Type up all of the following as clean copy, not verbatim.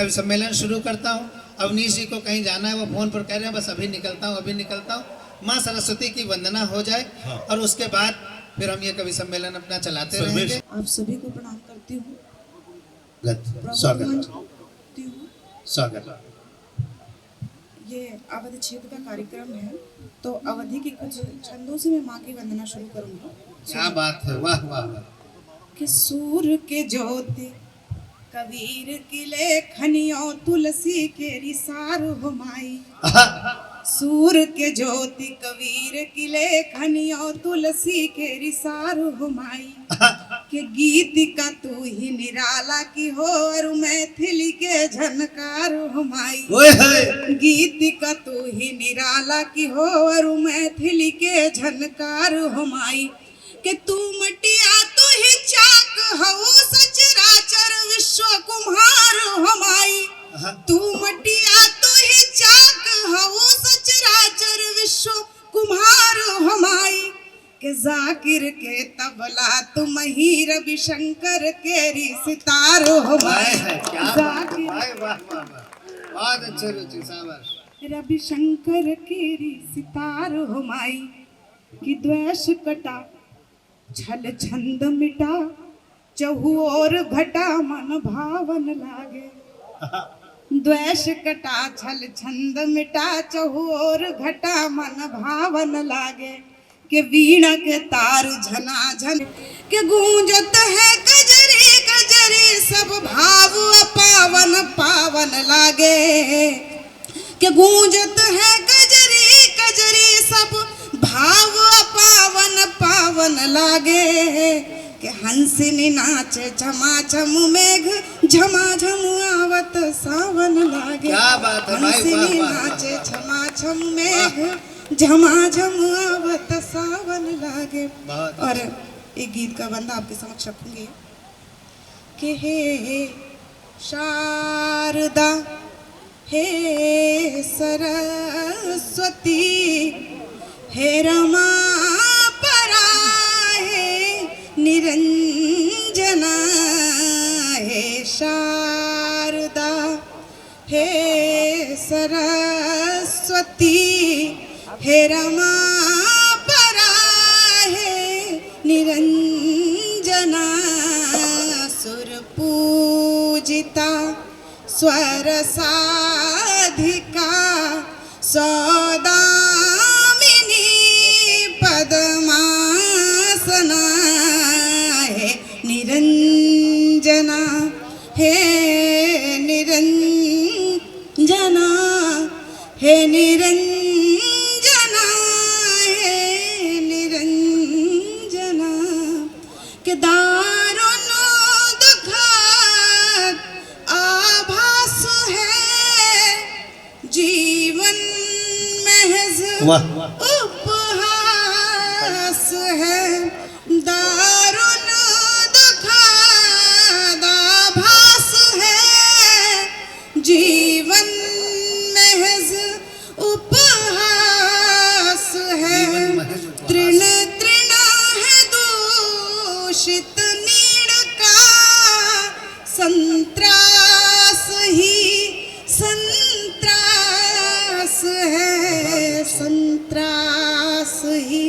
कवि सम्मेलन शुरू करता हूँ। अवनीश जी को कहीं जाना है, वो फोन पर कह रहे हैं बस अभी निकलता हूँ, अभी निकलता हूँ। माँ सरस्वती की वंदना हो जाए हाँ। और उसके बाद फिर हम ये कवि सम्मेलन अपना चलाते रहेंगे। आप सभी को प्रणाम करती हूँ। स्वागत। ये अवधि क्षेत्र का कार्यक्रम है, तो अवधि के कुछ छंदों से मैं माँ की वंदना शुरू करूंगा। क्या बात है, वाह वाह वाह। कि सूर के ज्योति कबीर की लेखनियों तुलसी के रिसार हो माई। सूर के ज्योति कबीर की लेखनियों तुलसी के रिसार हो माई। के गीत का तू ही निराला की हो और मैथिली के झनकार हो माई। गीत का तू ही निराला की हो और मैथिली के झनकार हो माई। के तू मटिया तू ही चाक हऊ सचराचर विश्व कुम्हार हो माई। तू मटिया तू ही चाक हऊ सचराचर विश्व कुम्हार हो माई। के जाकिर के तबला तुम ही रविशंकर के री सितार हो माई। जाकिर बहुत अच्छे रुचि शाबाश। रविशंकर के री सितार हो माई। कि द्वेष कटा छल छंद मिटा चहु और घटा मन भावन लागे। द्वेष कटा छल छंद मिटा चहु और घटा मन भावन लागे। के वीणा के तार झना झन के गूंजत है कजरी कजरी सब भाव पावन पावन लागे। के गूंजत है कजरी कजरी सब भाव पावन पावन लागे। के हंसिनी नाचे झमा झम मेघ झमा झम आवत सावन लागे। क्या बात है भाई, हंसिनी नाचे झमा झम मेघ झमाझम आवत सावन लागे। और एक गीत का बंदा आपके समक्ष रखूंगी। कि हे शारदा हे सरस्वती हे रमा परा हे निरंजना। हे शारदा हे सरस्वती हे रमा परा हे निरंजना। सुर पूजिता स्वर साधिका सौदामिनी पद्मासना। हे निरंजना हे निरंजना हे निरंजना हे निरंजना। के दारुण दुखद आभास है जीवन महज उपहास है। दारुण दुखद आभास है जीवन महज उपहास है। तृण तृण है दूषित नीड़ का संत्रास ही संत्रास है। संत्रास ही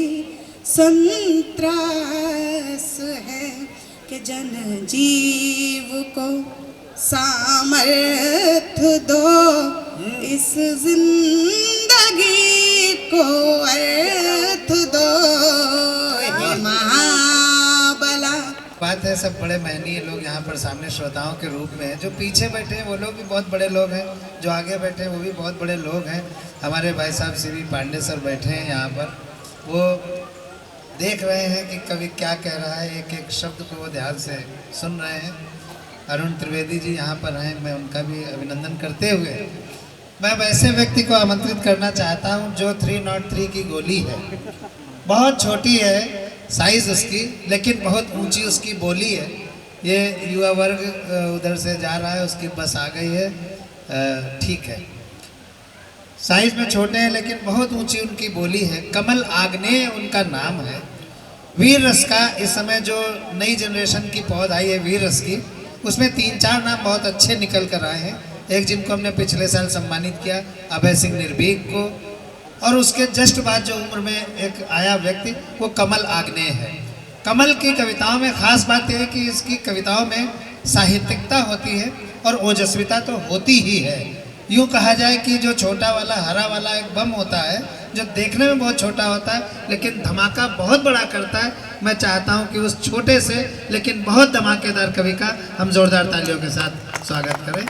संत्रास है। कि जन जीव को सामर्थ्य दो इस जिंदगी को अर्थ दो। हे महाबला। बात है, सब बड़े महनीय लोग यहाँ पर सामने श्रोताओं के रूप में हैं। जो पीछे बैठे हैं वो लोग भी बहुत बड़े लोग हैं, जो आगे बैठे हैं वो भी बहुत बड़े लोग हैं। हमारे भाई साहब सीवी पांडे सर बैठे हैं यहाँ पर, वो देख रहे हैं कि कवि क्या कह रहा है, एक एक शब्द को वो ध्यान से सुन रहे हैं। अरुण त्रिवेदी जी यहाँ पर हैं, मैं उनका भी अभिनंदन करते हुए मैं वैसे व्यक्ति को आमंत्रित करना चाहता हूँ जो 303 की गोली है। बहुत छोटी है साइज उसकी, लेकिन बहुत ऊंची उसकी बोली है। ये युवा वर्ग उधर से जा रहा है, उसकी बस आ गई है, ठीक है। साइज में छोटे हैं लेकिन बहुत ऊंची उनकी बोली है। कमल आग्नेय उनका नाम है। वीर रस का इस समय जो नई जनरेशन की पौध आई है वीर रस की, उसमें 3-4 नाम बहुत अच्छे निकल कर आए हैं। एक जिनको हमने पिछले साल सम्मानित किया अभय सिंह निर्भीक को, और उसके जस्ट बाद जो उम्र में एक आया व्यक्ति वो कमल आग्नेय है। कमल की कविताओं में खास बात यह है कि इसकी कविताओं में साहित्यिकता होती है और ओजस्विता तो होती ही है। यूँ कहा जाए कि जो छोटा वाला हरा वाला एक बम होता है जो देखने में बहुत छोटा होता है लेकिन धमाका बहुत बड़ा करता है। मैं चाहता हूं कि उस छोटे से लेकिन बहुत धमाकेदार कवि का हम जोरदार तालियों के साथ स्वागत करें।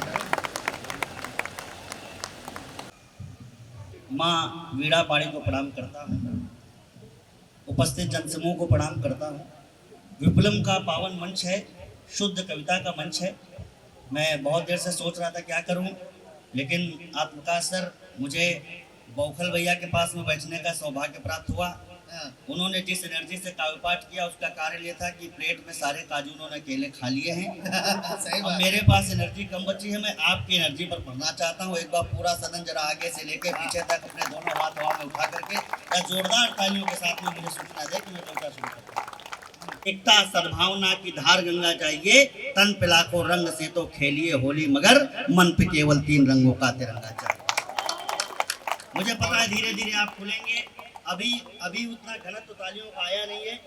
माँ वीणा पाड़ी को प्रणाम करता हूँ, उपस्थित जनसमूह को प्रणाम करता हूँ। विप्लव का पावन मंच है, शुद्ध कविता का मंच है। मैं बहुत देर से सोच रहा था क्या करूँ, लेकिन आप प्रकाश सर मुझे बौखल भैया के पास में बैठने का सौभाग्य प्राप्त हुआ। उन्होंने जिस एनर्जी से काव्य पाठ किया उसका कारण ये था कि प्लेट में सारे काजू उन्होंने अकेले खा लिए हैं। अब मेरे पास एनर्जी कम बची है, मैं आपकी एनर्जी पर पढ़ना चाहता हूँ। एक बार पूरा सदन जरा आगे से लेकर पीछे तक अपने दोनों हाथ हवा में उठा करके या जोरदार तालियों के साथ में मुझे सूचना दे कि मैं कविता शुरू करूँ। एकता सद्भावना की धार गंगा चाहिए, तन पे लाखों रंग से तो खेलिए होली, मगर मन पे केवल 3 रंगों का तिरंगा चाहिए। मुझे पता है धीरे धीरे आप खुलेंगे, अभी उतना घनत्व तालियों का आया नहीं है।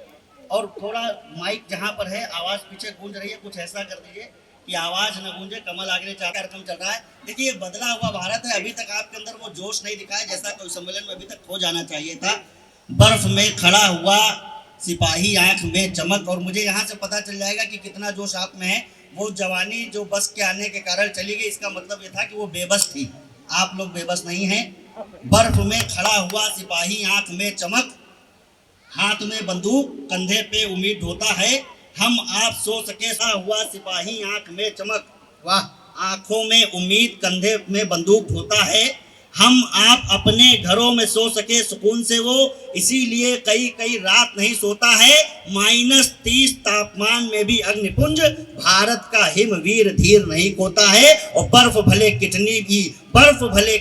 और थोड़ा माइक जहाँ पर है आवाज़ पीछे गूंज रही है, कुछ ऐसा कर दीजिए कि आवाज़ न गूंजे। कमल आगे कार्यक्रम चल रहा है। देखिए ये बदला हुआ भारत है, अभी तक आपके अंदर वो जोश नहीं दिखाया जैसा कोई सम्मेलन में अभी तक हो जाना चाहिए था। बर्फ में खड़ा हुआ सिपाही आंख में चमक, और मुझे यहाँ से पता चल जाएगा कि कितना जोश आप में है। वो जवानी जो बस के आने के कारण चली गई, इसका मतलब ये था कि वो बेबस थी। आप लोग बेबस नहीं हैं। बर्फ में खड़ा हुआ सिपाही आंख में चमक, हाथ में बंदूक कंधे पे उम्मीद ढोता है। हम आप सो सके सा हुआ सिपाही आंख में चमक, वाह आंखों में उम्मीद कंधे में बंदूक ढोता है। हम आप अपने घरों में सो सके सुकून से वो, इसीलिए कई कई रात नहीं सोता है। -30 तापमान में भी अग्निपुंज भारत का हिमवीर धीर नहीं खोता है। और बर्फ भले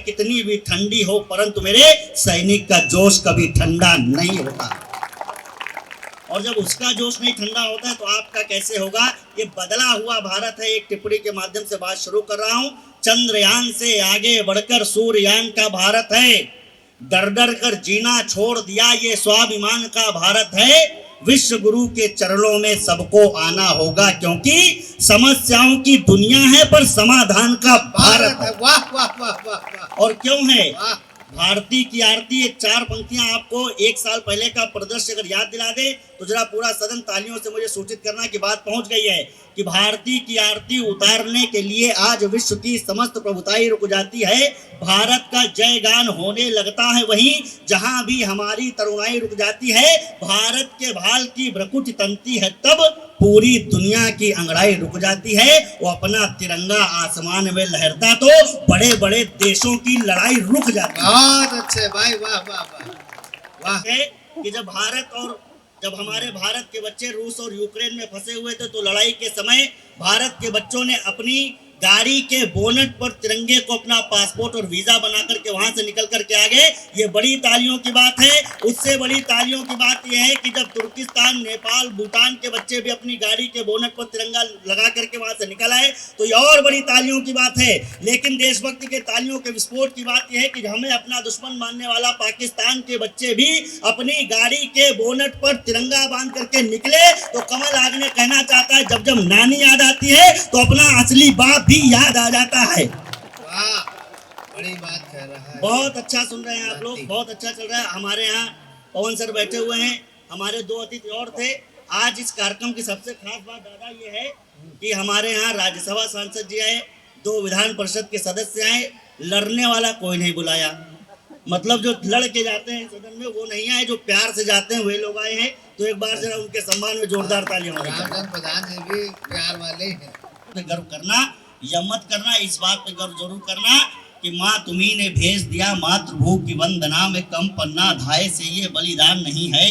कितनी भी ठंडी हो, परंतु मेरे सैनिक का जोश कभी ठंडा नहीं होता। और जब उसका जोश नहीं ठंडा होता है तो आपका कैसे होगा। ये बदला हुआ भारत है। एक टिप्पणी के माध्यम से बात शुरू कर रहा हूं। चंद्रयान से आगे बढ़कर सूर्ययान का भारत है। डर डर कर जीना छोड़ दिया ये स्वाभिमान का भारत है। विश्व गुरु के चरणों में सबको आना होगा, क्योंकि समस्याओं की दुनिया है पर समाधान का भारत है। वाह वाह वाह वाह वाह। और क्यों है भारती की आरती। एक 4 पंक्तियां आपको 1 साल पहले का परिदृश्य अगर याद दिला दे तो जरा पूरा सदन तालियों से मुझे सूचित करना कि बात पहुंच गई है कि भारती की आरती उतारने के लिए आज विश्व की समस्त प्रभुताई रुक जाती है। भारत का जयगान होने लगता है वहीं जहां भी हमारी तरुणाई रुक जाती है। भारत के भाल की भ्रकुटी तनती है तब पूरी दुनिया की अंगड़ाई रुक जाती है। वो अपना तिरंगा आसमान में लहरता तो बड़े बड़े देशों की लड़ाई रुक जाती है। बहुत अच्छे भाई, वाह वाह वाह वाह। कि जब हमारे भारत के बच्चे रूस और यूक्रेन में फंसे हुए थे तो लड़ाई के समय भारत के बच्चों ने अपनी गाड़ी के बोनट पर तिरंगे को अपना पासपोर्ट और वीजा बना करके वहां से निकल करके आ गए। ये बड़ी तालियों की बात है। उससे बड़ी तालियों की बात यह है कि जब तुर्किस्तान, नेपाल, भूटान के बच्चे भी अपनी गाड़ी के बोनट पर तिरंगा लगा करके वहां से निकल आए तो ये और बड़ी तालियों की बात है। लेकिन देशभक्ति के तालियों के विस्फोट की बात यह है कि हमें अपना दुश्मन मानने वाला पाकिस्तान के बच्चे भी अपनी गाड़ी के बोनट पर तिरंगा बांध करके निकले। तो कमल आग्नेय कहना चाहता है जब जब नानी याद आती है तो अपना असली बाप भी याद आ जाता है। वाह, बड़ी बात कह रहा है। बहुत अच्छा सुन रहे हैं आप लोग, बहुत अच्छा चल रहा है। हमारे यहाँ पवन सर बैठे हुए हैं, हमारे 2 अतिथि और थे। आज इस कार्यक्रम की सबसे खास बात दादा ये है कि हमारे यहाँ राज्यसभा सांसद जी आए, 2 विधान परिषद के सदस्य आए। लड़ने वाला कोई नहीं बुलाया, मतलब जो लड़ के जाते हैं सदन में वो नहीं आए, जो प्यार से जाते हैं वही लोग आए हैं। तो एक बार जरा उनके सम्मान में जोरदार तालियां हो जाए। प्रधान जी भी प्यार वाले हैं। गर्व करना या मत करना, इस बात पे गर्व जरूर करना कि माँ तुम्ही ने भेज दिया मातृभू की वंदना में कम पन्ना धाय से ये बलिदान नहीं है।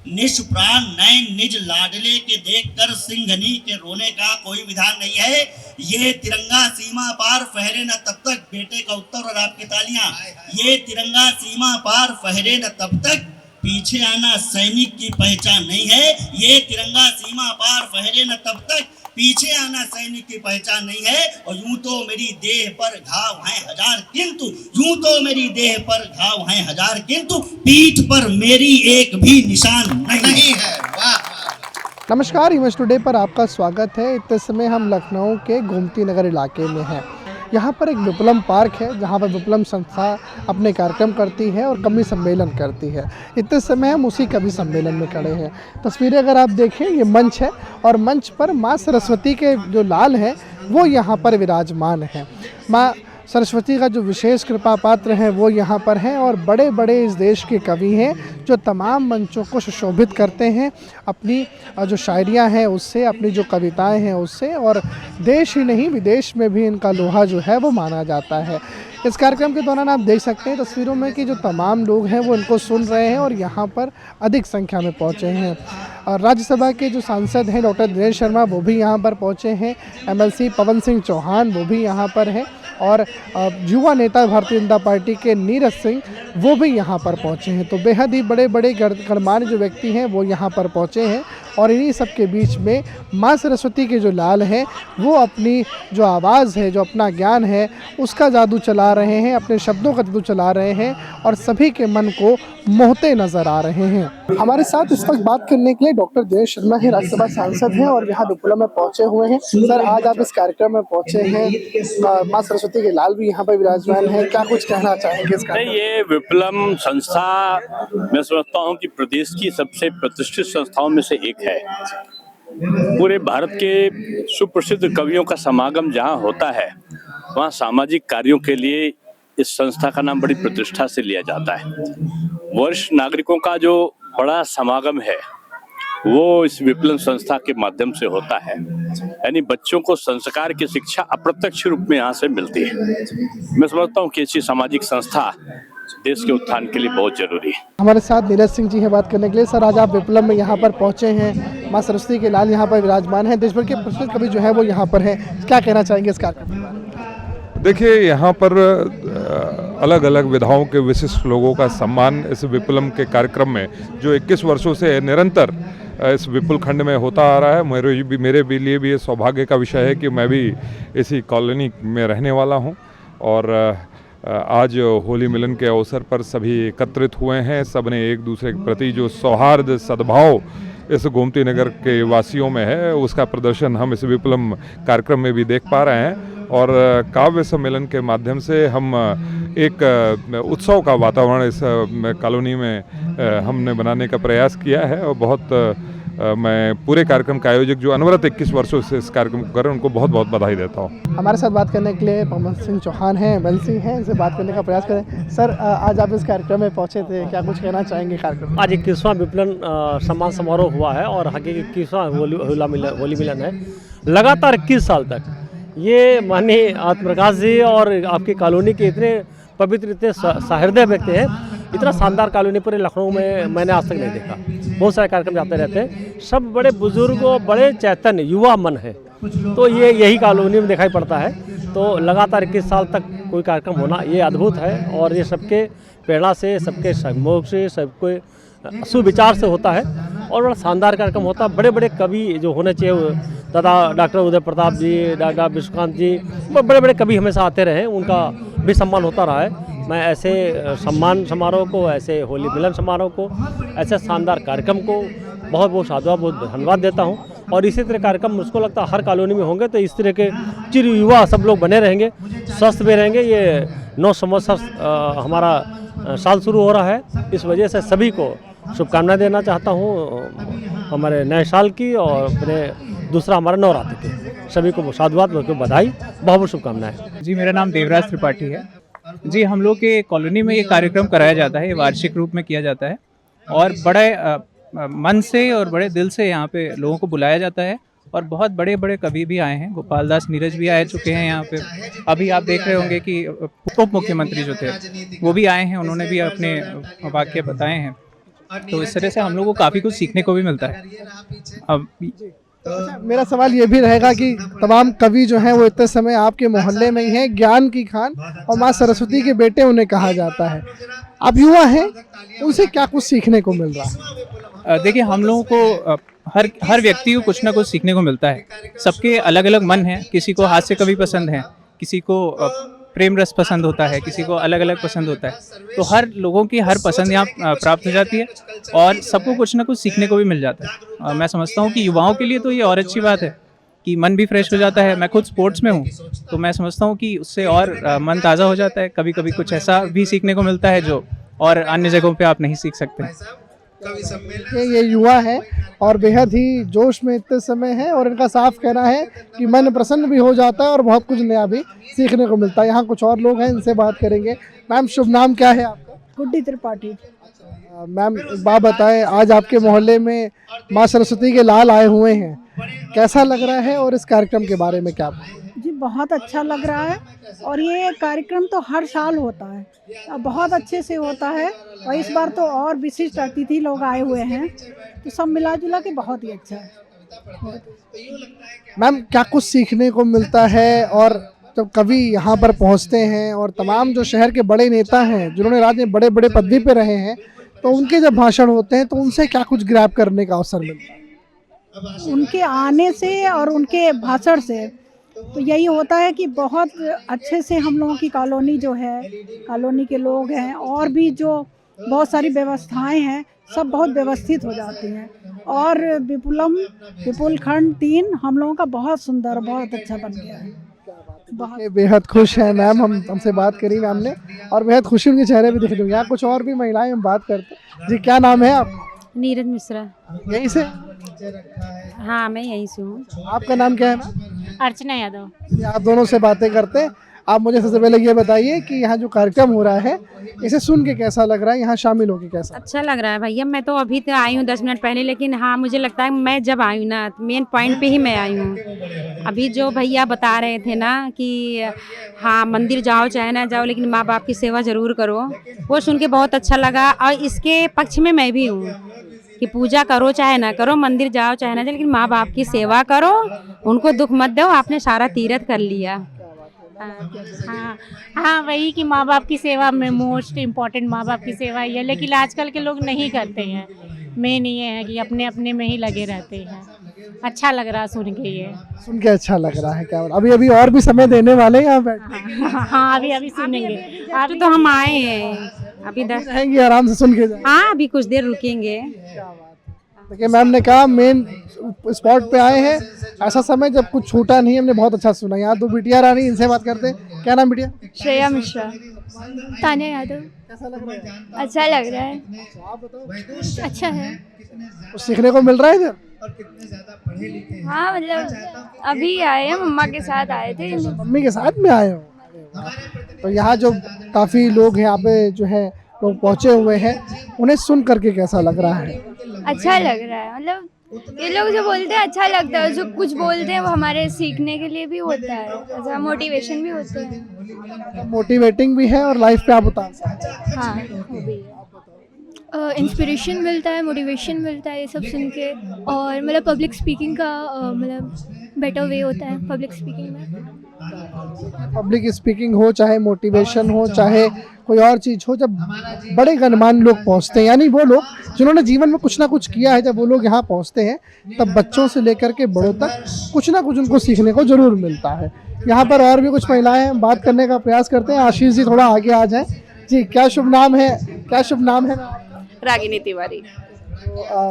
निष्प्राण नयन निज लाडले के देखकर सिंघनी के रोने का कोई विधान नहीं है। ये तिरंगा सीमा पार फहरे न तब तक, बेटे का उत्तर और आपकी तालियां। ये तिरंगा सीमा पार फहरे न तब तक, पीछे आना सैनिक की पहचान नहीं है। ये तिरंगा सीमा पार फहरे न तब तक, पीछे आना सैनिक की पहचान नहीं है। और यूं तो मेरी देह पर घाव हैं हजार, किंतु यूं तो मेरी देह पर घाव हैं हजार, किंतु पीठ पर मेरी एक भी निशान नहीं है। वाह। नमस्कार, इमेज टुडे पर आपका स्वागत है। इस समय हम लखनऊ के गोमती नगर इलाके में हैं। यहाँ पर एक विप्लम पार्क है जहाँ पर विप्लम संस्था अपने कार्यक्रम करती है और कवि सम्मेलन करती है। इतने समय हम उसी कवि सम्मेलन में खड़े हैं। तस्वीरें अगर आप देखें, ये मंच है और मंच पर माँ सरस्वती के जो लाल हैं वो यहाँ पर विराजमान हैं। माँ सरस्वती का जो विशेष कृपा पात्र हैं वो यहाँ पर हैं और बड़े बड़े इस देश के कवि हैं जो तमाम मंचों को सुशोभित करते हैं अपनी जो शायरियाँ हैं उससे, अपनी जो कविताएं हैं उससे, और देश ही नहीं विदेश में भी इनका लोहा जो है वो माना जाता है। इस कार्यक्रम के दौरान आप देख सकते हैं तस्वीरों में कि जो तमाम लोग हैं वो इनको सुन रहे हैं और यहाँ पर अधिक संख्या में पहुँचे हैं। और राज्यसभा के जो सांसद हैं डॉक्टर दिनेश शर्मा वो भी यहाँ पर पहुँचे हैं, MLC पवन सिंह चौहान वो भी यहाँ पर हैं, और युवा नेता भारतीय जनता पार्टी के नीरज सिंह वो भी यहाँ पर पहुँचे हैं। तो बेहद ही बड़े बड़े गणमान्य जो व्यक्ति हैं वो यहाँ पर पहुँचे हैं और इन्हीं सब के बीच में माँ सरस्वती के जो लाल हैं वो अपनी जो आवाज़ है, जो अपना ज्ञान है उसका जादू चला रहे हैं, अपने शब्दों का जादू चला रहे हैं और सभी के मन को मोहते नज़र आ रहे हैं। हमारे साथ इस वक्त बात करने के लिए डॉक्टर दिनेश शर्मा है, राज्यसभा सांसद हैं और यहाँ विप्लम में पहुँचे हुए हैं। सर, आज आप इस कार्यक्रम में पहुँचे हैं, माँ सरस्वती के लाल भी यहाँ पर विराजमान हैं, क्या कुछ कहना चाहेंगे इसका? ये विप्लम संस्था मैं समझता हूँ कि प्रदेश की सबसे प्रतिष्ठित संस्थाओं में से एक है। पूरे भारत के सुप्रसिद्ध कवियों का समागम जहाँ होता है वहाँ सामाजिक कार्यों के लिए इस संस्था का नाम बड़ी प्रतिष्ठा से लिया जाता है। वरिष्ठ नागरिकों का जो बड़ा समागम है वो इस विप्लव संस्था के माध्यम से होता है, यानी बच्चों को संस्कार की शिक्षा अप्रत्यक्ष रूप में यहाँ से मिलती है। मैं समझता हूँ कि ऐसी सामाजिक संस्था देश के उत्थान के लिए बहुत जरूरी है। हमारे साथ नीरज सिंह जी हैं बात करने के लिए। सर, आज आप विप्लव में यहाँ पर पहुँचे हैं, माँ सरस्वती के लाल यहाँ पर विराजमान हैं, देश भर के प्रसिद्ध कवि जो है वो यहाँ पर हैं, क्या कहना चाहेंगे इस कार्यक्रम में? देखिए, यहाँ पर अलग अलग विधाओं के विशिष्ट लोगों का सम्मान इस विप्लम के कार्यक्रम में जो 21 वर्षों से निरंतर इस विपुल खंड में होता आ रहा है, मेरे भी लिए भी ये सौभाग्य का विषय है कि मैं भी इसी कॉलोनी में रहने वाला हूँ। और आज होली मिलन के अवसर पर सभी एकत्रित हुए हैं। सब ने एक दूसरे के प्रति जो सौहार्द सद्भाव इस गोमती नगर के वासियों में है उसका प्रदर्शन हम इस विप्लम कार्यक्रम में भी देख पा रहे हैं। और काव्य सम्मेलन के माध्यम से हम एक उत्सव का वातावरण इस कॉलोनी में हमने बनाने का प्रयास किया है। और बहुत मैं पूरे कार्यक्रम का आयोजक जो अनवरत 21 वर्षों से इस कार्यक्रम को कर रहे हैं उनको बहुत बहुत बधाई देता हूँ। हमारे साथ बात करने के लिए पवन सिंह चौहान हैं, MLC हैं, इनसे बात करने का प्रयास करें। सर, आज आप इस कार्यक्रम में पहुँचे थे, क्या कुछ कहना चाहेंगे कार्यक्रम? आज 21वां विप्लव सम्मान समारोह हुआ है और हकीकी 21वां होली मिलन है। लगातार 21 साल तक ये माननीय आत्मप्रकाश जी और आपकी कॉलोनी के इतने पवित्र, इतने सहृदय व्यक्ति हैं, इतना शानदार कॉलोनी पूरे लखनऊ में मैंने आज तक नहीं देखा। बहुत सारे कार्यक्रम जाते रहते हैं, सब बड़े बुजुर्ग और बड़े चैतन्य युवा मन है, तो ये यही कॉलोनी में दिखाई पड़ता है। तो लगातार 21 साल तक कोई कार्यक्रम होना ये अद्भुत है और ये सबके प्रेरणा से, सबके सहयोग से, सबके सुविचार से होता है और बड़ा शानदार कार्यक्रम होता है। बड़े बड़े कवि जो होने चाहिए, दादा डॉक्टर उदय प्रताप जी, डॉक्टर विश्वकांत जी, बड़े बड़े कवि हमेशा आते रहे, उनका भी सम्मान होता रहा है। मैं ऐसे सम्मान समारोह को, ऐसे होली मिलन समारोह को, ऐसे शानदार कार्यक्रम को बहुत बहुत साधुवाद, बहुत धन्यवाद देता हूँ। और इसी तरह कार्यक्रम मुझको लगता है हर कॉलोनी में होंगे तो इस तरह के चिर युवा सब लोग बने रहेंगे, स्वस्थ भी रहेंगे। ये 9 संवत्सर हमारा साल शुरू हो रहा है, इस वजह से सभी को शुभकामनाएं देना चाहता हूँ हमारे नए साल की और अपने दूसरा हमारा नवरात्र की। सभी को साधुवाद, बधाई, बहुत बहुत शुभकामनाएं। जी, मेरा नाम देवराज त्रिपाठी है। जी, हम लोग के कॉलोनी में ये कार्यक्रम कराया जाता है, ये वार्षिक रूप में किया जाता है और बड़े मन से और बड़े दिल से यहाँ पे लोगों को बुलाया जाता है और बहुत बड़े बड़े कवि भी आए हैं। गोपाल दास नीरज भी आ चुके हैं यहाँ पे। अभी आप देख रहे होंगे कि उप मुख्यमंत्री जो थे वो भी आए हैं, उन्होंने भी अपने वाक्य बताए हैं। तो इस तरह से हम लोग को काफ़ी कुछ सीखने को भी मिलता है। अब मेरा सवाल ये भी रहेगा कि तमाम कवि जो हैं वो इतने समय आपके मोहल्ले में ही हैं, ज्ञान की खान और माँ सरस्वती के बेटे उन्हें कहा जाता है। अब युवा हैं, उनसे क्या कुछ सीखने को मिल रहा है? देखिए, हम लोगों को हर व्यक्ति को कुछ ना कुछ सीखने को मिलता है। सबके अलग अलग मन है, किसी को हास्य कवि पसंद है, किसी को प्रेम रस पसंद होता है, किसी को अलग अलग पसंद होता है। तो हर लोगों की हर पसंद यहाँ प्राप्त हो जाती है और सबको कुछ ना कुछ सीखने को भी मिल जाता है। मैं समझता हूँ कि युवाओं के लिए तो ये और अच्छी बात है कि मन भी फ्रेश हो जाता है। मैं खुद स्पोर्ट्स में हूँ, तो मैं समझता हूँ कि उससे और मन ताज़ा हो जाता है। कभी कभी कुछ ऐसा भी सीखने को मिलता है जो और अन्य जगहों पे आप नहीं सीख सकते। ये युवा है और बेहद ही जोश में इतने समय है और इनका साफ कहना है कि मन प्रसन्न भी हो जाता है और बहुत कुछ नया भी सीखने को मिलता है। यहाँ कुछ और लोग हैं, इनसे बात करेंगे। मैम, शुभ नाम क्या है आपका? गुड्डी त्रिपाठी। मैम, एक बात बताएं, आज आपके मोहल्ले में माँ सरस्वती के लाल आए हुए हैं, कैसा लग रहा है और इस कार्यक्रम के बारे में क्या? जी बहुत अच्छा लग रहा है और ये कार्यक्रम तो हर साल होता है, बहुत अच्छे से होता है और इस बार तो और विशिष्ट अतिथि लोग आए हुए हैं, तो सब मिला जुला के बहुत ही अच्छा है। मैम, क्या कुछ सीखने को मिलता है? और जब कवि यहाँ पर पहुँचते हैं और तमाम जो शहर के बड़े नेता हैं जिन्होंने राज्य में बड़े बड़े पदवी पे रहे हैं, तो उनके जब भाषण होते हैं तो उनसे क्या कुछ ग्रैब करने का अवसर मिलता है? उनके आने से और उनके भाषण से तो यही होता है कि बहुत अच्छे से हम लोगों की कॉलोनी जो है, कॉलोनी के लोग हैं और भी जो बहुत सारी व्यवस्थाएं हैं, सब बहुत व्यवस्थित हो जाती हैं और विपुल खंड 3 हम लोगों का बहुत सुंदर, बहुत अच्छा बन गया है। बहुत बेहद खुश है मैम, हमसे बात करी मैम ने और बेहद खुशी उनके चेहरे पे दिख रही है। यहाँ कुछ और भी महिलाएं हम बात करते हैं। जी, क्या नाम है आप? नीरज मिश्रा। यहीं से? हाँ, मैं यहीं से हूँ। आपका नाम क्या है मैम? अर्चना यादव। आप दोनों से बातें करते हैं। आप मुझे सबसे पहले ये बताइए कि यहाँ जो कार्यक्रम हो रहा है, इसे सुन के कैसा लग रहा है? यहाँ शामिल होके कैसा? अच्छा लग रहा है भैया। मैं तो अभी तो आई हूँ 10 मिनट पहले, लेकिन हाँ मुझे लगता है मैं जब आई हूँ ना, मेन पॉइंट पे ही मैं आई हूँ। अभी जो भैया बता रहे थे ना कि हाँ मंदिर जाओ चाहे ना जाओ लेकिन माँ बाप की सेवा ज़रूर करो, वो सुन के बहुत अच्छा लगा। और इसके पक्ष में मैं भी हूँ कि पूजा करो चाहे ना करो, मंदिर जाओ चाहे ना जाओ, लेकिन माँ बाप की सेवा करो, उनको दुख मत दो। आपने सारा तीर्थ कर लिया। हाँ वही कि माँ बाप की सेवा में मोस्ट इम्पॉर्टेंट माँ बाप की सेवा ही है, लेकिन आजकल के लोग नहीं करते हैं। मेन ये है कि अपने अपने में ही लगे रहते हैं। अच्छा लग रहा सुन के, ये सुन के अच्छा लग रहा है। क्या अभी और भी समय देने वाले हैं यहाँ पे? हाँ अभी सुनेंगे। अभी तो हम आए हैं, अभी 10 रहेंगे, आराम से सुन के जाएंगे। हाँ अभी कुछ देर रुकेंगे। देखिए मैम ने कहा मेन स्पॉट पे आए हैं, ऐसा समय जब कुछ छूटा नहीं। हमने बहुत अच्छा सुना। यहाँ 2 बिटिया रानी, इनसे बात करते हैं। क्या नाम बिटिया? श्रेया मिश्रा। तान्या यादव। कैसा लग रहा है? अच्छा लग रहा है। आप बताओ। अच्छा है। कुछ सीखने को मिल रहा है इधर? हाँ मतलब अभी आए हैं, मम्मा के साथ आए थे। मम्मी के साथ में आए हो? तो यहाँ जो काफ़ी लोग हैं, यहाँ पे जो है लोग पहुँचे हुए हैं, उन्हें सुन करके कैसा लग रहा है? अच्छा लग रहा है। मतलब ये लोग जो बोलते हैं अच्छा लगता है, जो कुछ बोलते हैं वो हमारे सीखने के लिए भी होता है, अच्छा मोटिवेशन भी होते हैं। मोटिवेटिंग भी है और लाइफ पे आप उतार सकते हैं। हाँ वो भी इंस्पिरेशन मिलता है, मोटिवेशन मिलता है ये सब सुन के। और मतलब पब्लिक स्पीकिंग का मतलब बेटर वे होता है पब्लिक स्पीकिंग में। पब्लिक स्पीकिंग हो, चाहे मोटिवेशन हो, चाहे कोई और चीज़ हो, जब बड़े गणमान्य लोग पहुंचते हैं, यानी वो लोग जिन्होंने जीवन में कुछ ना कुछ किया है, जब वो लोग यहाँ पहुंचते हैं तब बच्चों से लेकर के बड़ों तक कुछ ना कुछ उनको सीखने को ज़रूर मिलता है। यहाँ पर और भी कुछ महिलाएं हैं, बात करने का प्रयास करते हैं। आशीष जी थोड़ा आगे आ जाएं। जी, क्या शुभ नाम है? क्या शुभ नाम है? रागिनी तिवारी।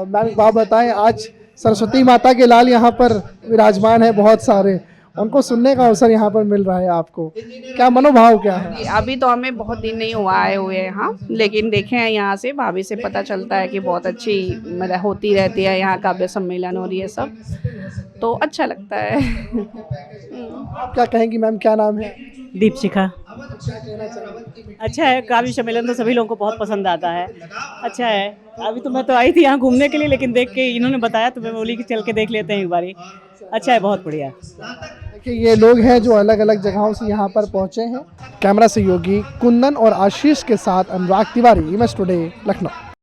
मैम बात बताएं, आज सरस्वती माता के लाल यहाँ पर विराजमान है, बहुत सारे, उनको सुनने का अवसर यहाँ पर मिल रहा है आपको, क्या मनोभाव क्या है? अभी तो हमें बहुत दिन नहीं हुआ आए हुए हैं यहाँ, लेकिन देखे हैं यहाँ से भाभी से पता चलता है कि बहुत अच्छी मतलब होती रहती है यहाँ काव्य सम्मेलन और ये सब, तो अच्छा लगता है। आप क्या कहेंगी मैम, क्या नाम है? दीपशिखा। अच्छा है, काव्य सम्मेलन तो सभी लोगों को बहुत पसंद आता है, अच्छा है। अभी तो मैं तो आई थी यहाँ घूमने के लिए, लेकिन देख के इन्होंने बताया तो मैं बोली कि चल के देख लेते हैं एक बारी। अच्छा है, बहुत बढ़िया। देखिए ये लोग हैं जो अलग अलग जगहों से यहाँ पर पहुँचे हैं। कैमरा सहयोगी कुंदन और आशीष के साथ अनुराग तिवारी, इमेज टुडे, लखनऊ।